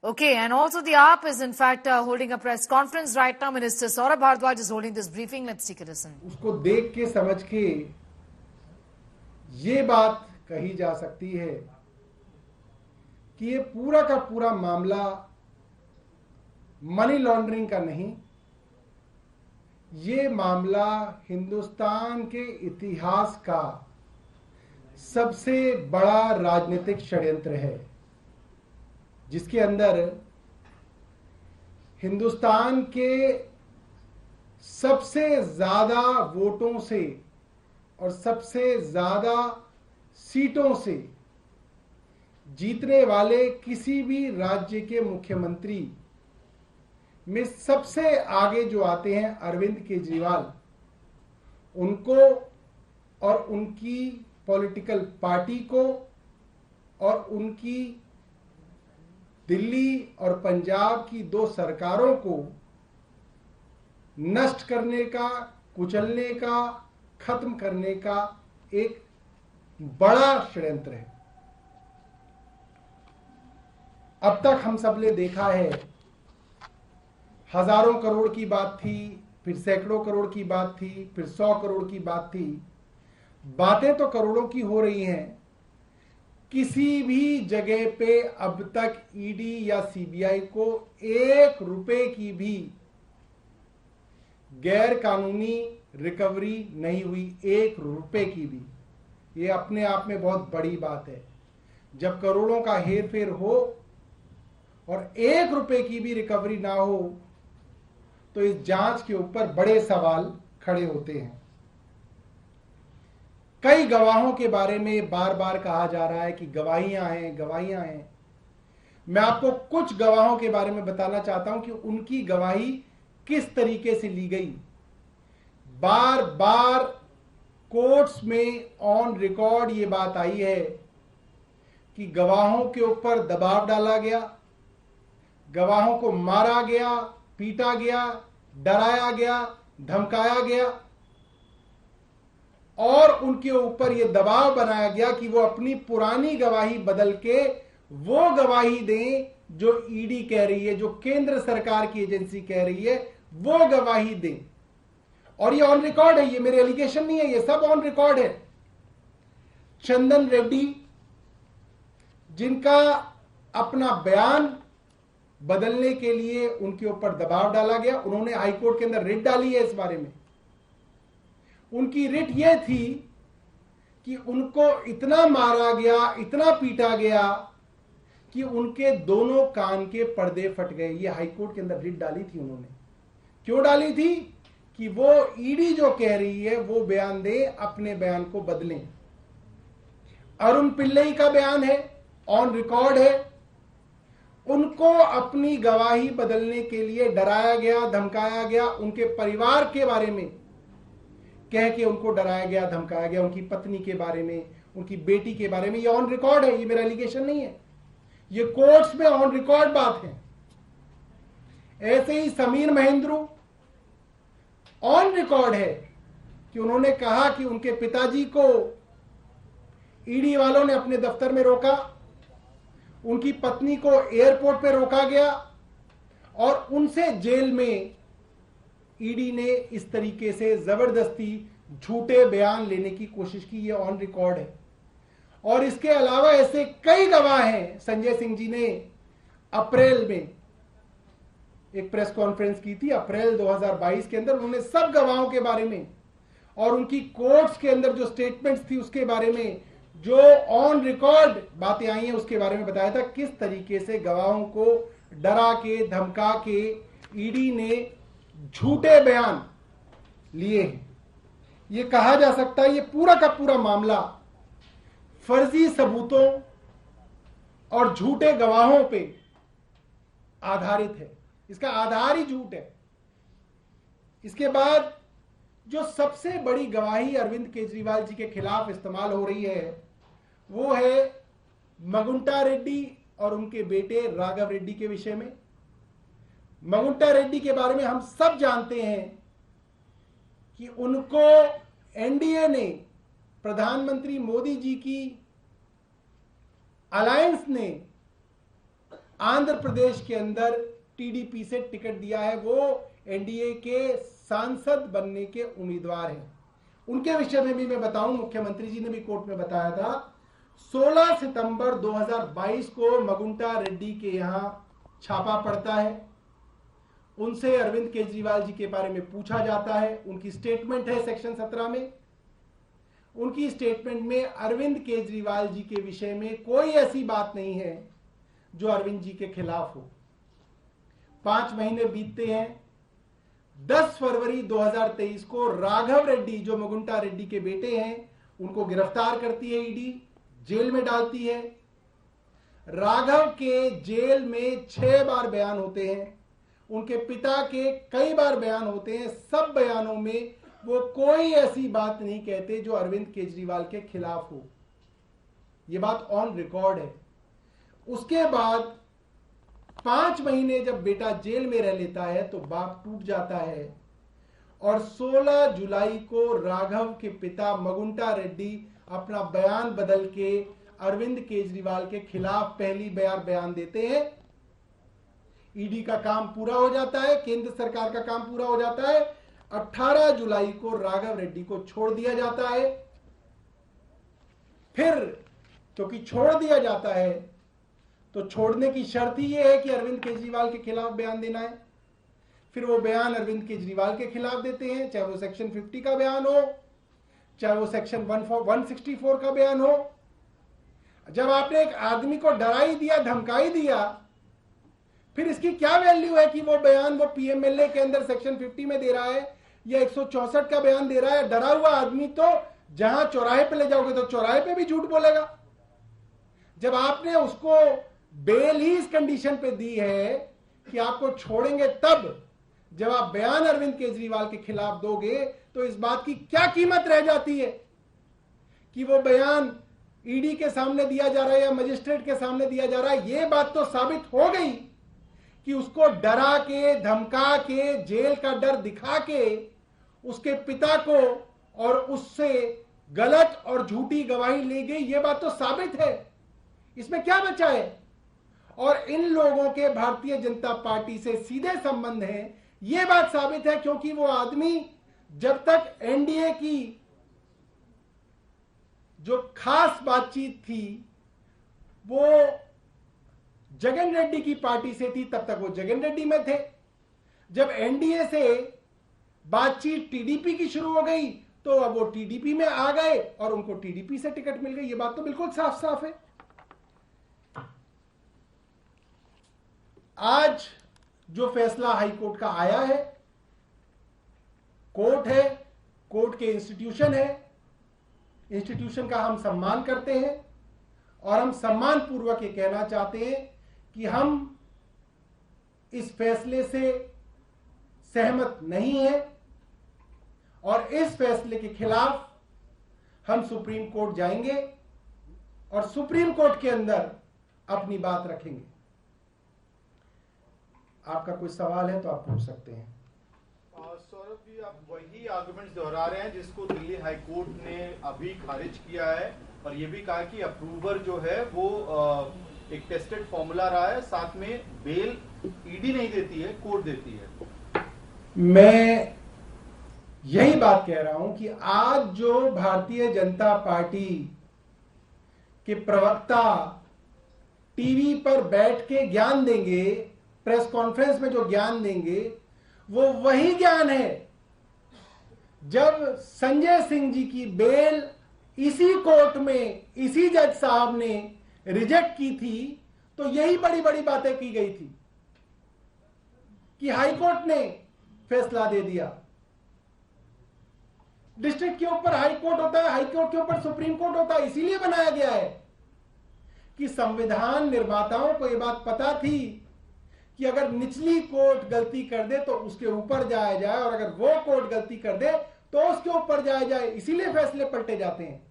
Okay, and also the AAP is in fact holding a press conference right now. Minister Saurabh Bhardwaj is holding this briefing. Let's take a listen. उसको देख के समझ के ये बात कही जा सकती है कि ये पूरा का पूरा मामला मनी लॉन्ड्रिंग का नहीं, ये मामला हिंदुस्तान के इतिहास का सबसे बड़ा राजनीतिक षड्यंत्र है, जिसके अंदर हिंदुस्तान के सबसे ज्यादा वोटों से और सबसे ज्यादा सीटों से जीतने वाले किसी भी राज्य के मुख्यमंत्री में सबसे आगे जो आते हैं अरविंद केजरीवाल, उनको और उनकी पॉलिटिकल पार्टी को और उनकी दिल्ली और पंजाब की दो सरकारों को नष्ट करने का, कुचलने का, खत्म करने का एक बड़ा षड्यंत्र है। अब तक हम सब ने देखा है, हजारों करोड़ की बात थी, फिर सैकड़ों करोड़ की बात थी, फिर 100 करोड़ की बात थी। बातें तो करोड़ों की हो रही हैं। किसी भी जगह पे अब तक ईडी या सीबीआई को 1 रुपए की भी गैर कानूनी रिकवरी नहीं हुई, 1 रुपए की भी। ये अपने आप में बहुत बड़ी बात है। जब करोड़ों का हेर फेर हो और 1 रुपए की भी रिकवरी ना हो, तो इस जांच के ऊपर बड़े सवाल खड़े होते हैं। कई गवाहों के बारे में बार बार कहा जा रहा है कि गवाहियां हैं। मैं आपको कुछ गवाहों के बारे में बताना चाहता हूं कि उनकी गवाही किस तरीके से ली गई। बार बार कोर्ट्स में ऑन रिकॉर्ड ये बात आई है कि गवाहों के ऊपर दबाव डाला गया, गवाहों को मारा गया, पीटा गया, डराया गया, धमकाया गया और उनके ऊपर यह दबाव बनाया गया कि वो अपनी पुरानी गवाही बदल के वो गवाही दें जो ईडी कह रही है, जो केंद्र सरकार की एजेंसी कह रही है, वो गवाही दें। और ये ऑन रिकॉर्ड है, ये मेरे एलिगेशन नहीं है, ये सब ऑन रिकॉर्ड है। चंदन रेड्डी, जिनका अपना बयान बदलने के लिए उनके ऊपर दबाव डाला गया, उन्होंने हाईकोर्ट के अंदर रिट डाली है इस बारे में। उनकी रिट यह थी कि उनको इतना मारा गया, इतना पीटा गया कि उनके दोनों कान के पर्दे फट गए। ये हाईकोर्ट के अंदर रिट डाली थी उन्होंने। क्यों डाली थी? कि वो ईडी जो कह रही है वो बयान दे, अपने बयान को बदलें। अरुण पिल्लई का बयान है, ऑन रिकॉर्ड है। उनको अपनी गवाही बदलने के लिए डराया गया, धमकाया गया। उनके परिवार के बारे में कह के उनको डराया गया, धमकाया गया। उनकी पत्नी के बारे में, उनकी बेटी के बारे में। ये ऑन रिकॉर्ड है, ये मेरा एलिगेशन नहीं है, ये कोर्ट्स में ऑन रिकॉर्ड बात है। ऐसे ही समीर महेंद्रू, ऑन रिकॉर्ड है कि उन्होंने कहा कि उनके पिताजी को ईडी वालों ने अपने दफ्तर में रोका, उनकी पत्नी को एयरपोर्ट पे रोका गया और उनसे जेल में ईडी ने इस तरीके से जबरदस्ती झूठे बयान लेने की कोशिश की। ये ऑन रिकॉर्ड है। और इसके अलावा ऐसे कई गवाह हैं। संजय सिंह जी ने अप्रैल में एक प्रेस कॉन्फ्रेंस की थी, अप्रैल 2022 के अंदर। उन्होंने सब गवाहों के बारे में और उनकी कोर्ट्स के अंदर जो स्टेटमेंट्स थी उसके बारे में, जो ऑन रिकॉर्ड बातें आई हैं उसके बारे में बताया था, किस तरीके से गवाहों को डरा के, धमका के ईडी ने झूठे बयान लिए हैं। ये कहा जा सकता है ये पूरा का पूरा मामला फर्जी सबूतों और झूठे गवाहों पे आधारित है। इसका आधार ही झूठ है। इसके बाद जो सबसे बड़ी गवाही अरविंद केजरीवाल जी के खिलाफ इस्तेमाल हो रही है वो है मगुंटा रेड्डी और उनके बेटे राघव रेड्डी के विषय में। मगुंटा रेड्डी के बारे में हम सब जानते हैं कि उनको एनडीए ने, प्रधानमंत्री मोदी जी की अलायंस ने आंध्र प्रदेश के अंदर टीडीपी से टिकट दिया है, वो एनडीए के सांसद बनने के उम्मीदवार हैं। उनके विषय में भी मैं बताऊं, मुख्यमंत्री जी ने भी कोर्ट में बताया था, 16 सितंबर 2022 को मगुंटा रेड्डी के यहां छापा पड़ता है। उनसे अरविंद केजरीवाल जी के बारे में पूछा जाता है। उनकी स्टेटमेंट है सेक्शन 17 में। उनकी स्टेटमेंट में अरविंद केजरीवाल जी के विषय में कोई ऐसी बात नहीं है जो अरविंद जी के खिलाफ हो। 5 महीने बीतते हैं। 10 फरवरी 2023 को राघव रेड्डी, जो मगुंटा रेड्डी के बेटे हैं, उनको गिरफ्तार करती है ईडी, जेल में डालती है। राघव के जेल में 6 बार बयान होते हैं। उनके पिता के कई बार बयान होते हैं। सब बयानों में वो कोई ऐसी बात नहीं कहते जो अरविंद केजरीवाल के खिलाफ हो। ये बात ऑन रिकॉर्ड है। उसके बाद 5 महीने जब बेटा जेल में रह लेता है तो बाप टूट जाता है और 16 जुलाई को राघव के पिता मगुंटा रेड्डी अपना बयान बदल के अरविंद केजरीवाल के खिलाफ पहली बार बयान देते हैं। ईडी का काम पूरा हो जाता है, केंद्र सरकार का काम पूरा हो जाता है। 18 जुलाई को राघव रेड्डी को छोड़ दिया जाता है। फिर क्योंकि छोड़ दिया जाता है तो छोड़ने की शर्त ही यह है कि अरविंद केजरीवाल के खिलाफ बयान देना है। फिर वो बयान अरविंद केजरीवाल के खिलाफ देते हैं, चाहे वो सेक्शन 50 का बयान हो, चाहे वो सेक्शन 164 का बयान हो। जब आपने एक आदमी को डरा ही दिया, धमका ही दिया, फिर इसकी क्या वैल्यू है कि वो बयान वो पीएमएलए के अंदर सेक्शन 50 में दे रहा है या 164 का बयान दे रहा है। डरा हुआ आदमी तो जहां चौराहे पे ले जाओगे तो चौराहे पे भी झूठ बोलेगा। जब आपने उसको बेल ही इस कंडीशन पे दी है कि आपको छोड़ेंगे, तब जब आप बयान अरविंद केजरीवाल के खिलाफ दोगे तो इस बात की क्या कीमत रह जाती है कि वो बयान ईडी के सामने दिया जा रहा है या मजिस्ट्रेट के सामने दिया जा रहा है। ये बात तो साबित हो गई कि उसको डरा के, धमका के, जेल का डर दिखा के उसके पिता को और उससे गलत और झूठी गवाही ली गई। ये बात तो साबित है। इसमें क्या बचा है? और इन लोगों के भारतीय जनता पार्टी से सीधे संबंध है, यह बात साबित है क्योंकि वो आदमी जब तक एनडीए की जो खास बातचीत थी वो जगन रेड्डी की पार्टी से थी, तब तक वो जगन रेड्डी में थे। जब एनडीए से बातचीत टीडीपी की शुरू हो गई तो अब वो टीडीपी में आ गए और उनको टीडीपी से टिकट मिल गई। ये बात तो बिल्कुल साफ साफ है। आज जो फैसला हाईकोर्ट का आया है, कोर्ट है, कोर्ट के इंस्टीट्यूशन है, इंस्टीट्यूशन का हम सम्मान करते हैं और हम सम्मान पूर्वक ये कहना चाहते हैं कि हम इस फैसले से सहमत नहीं हैं और इस फैसले के खिलाफ हम सुप्रीम कोर्ट जाएंगे और सुप्रीम कोर्ट के अंदर अपनी बात रखेंगे। आपका कोई सवाल है तो आप पूछ सकते हैं। सौरभ जी, आप वही आर्गुमेंट्स दोहरा रहे हैं जिसको दिल्ली हाई कोर्ट ने अभी खारिज किया है और ये भी कहा कि अप्रूवर जो है वो एक टेस्टेड फॉर्मूला रहा है, साथ में बेल ईडी नहीं देती है, कोर्ट देती है। मैं यही बात कह रहा हूं कि आज जो भारतीय जनता पार्टी के प्रवक्ता टीवी पर बैठ के ज्ञान देंगे, प्रेस कॉन्फ्रेंस में जो ज्ञान देंगे, वो वही ज्ञान है जब संजय सिंह जी की बेल इसी कोर्ट में इसी जज साहब ने रिजेक्ट की थी तो यही बड़ी बड़ी बातें की गई थी कि हाईकोर्ट ने फैसला दे दिया। डिस्ट्रिक्ट के ऊपर हाई कोर्ट होता है, हाई कोर्ट के ऊपर सुप्रीम कोर्ट होता है। इसीलिए बनाया गया है कि संविधान निर्माताओं को यह बात पता थी कि अगर निचली कोर्ट गलती कर दे तो उसके ऊपर जाया जाए और अगर वो कोर्ट गलती कर दे तो उसके ऊपर जाया जाए। इसीलिए फैसले पलटे जाते हैं।